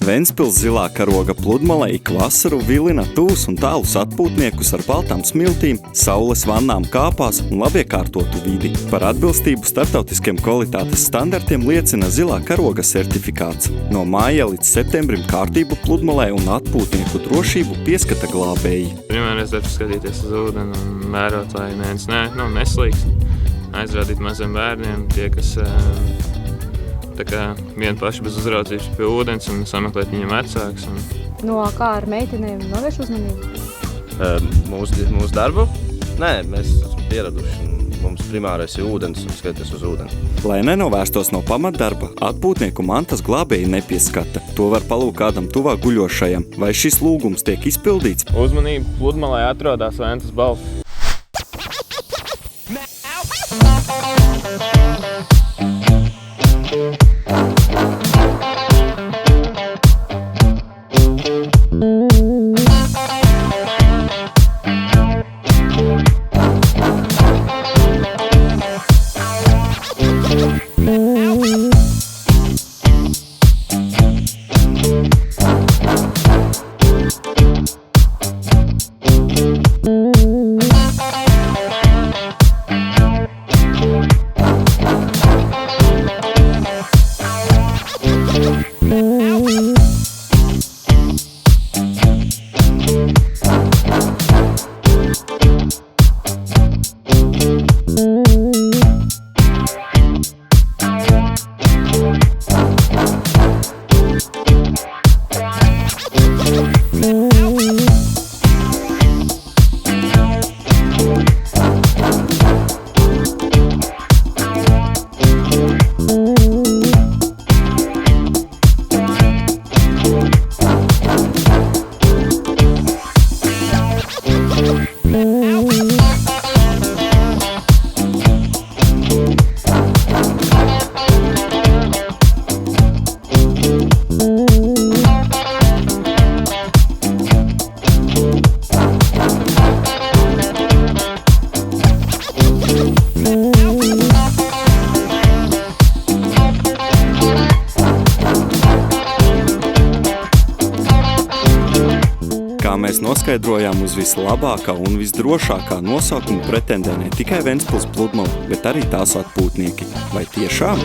Ventspils zilā karoga pludmale ik vasaru vilina tuvus un tālus atpūtniekus ar baltām smiltīm, saules vannām kāpās un labiekārtotu vidi. Par atbilstību starptautiskiem kvalitātes standartiem liecina zilā karoga certifikāts. No māja līdz septembrim kārtību pludmalē un atpūtnieku drošību pieskata glābēji. Vienmēr es skatīties uz ūdeni un vērot, lai neviens neslīkst. Aizrādīt maziem bērniem, tie, kas vien paši bez uzraudzības pie ūdens un sameklēt viņam vecāks. No kā ar meitenēm novērš uzmanību? Mūsu darbu? Nē, mēs esam pieraduši. Mums primārais ir ūdens un skaties uz ūdeni. Lai nenovērstos no pamatdarba, atpūtnieku mantas glābēji nepieskata. To var palūkt kādam tuvāk guļošajam. Vai šis lūgums tiek izpildīts? Uzmanību pludmalē atrodas Ventas balss. Kā mēs noskaidrojām, uz vislabākā un visdrošākā nosaukuma pretendē ne tikai Ventspils pludmale, bet arī tās atpūtnieki. Vai tiešām?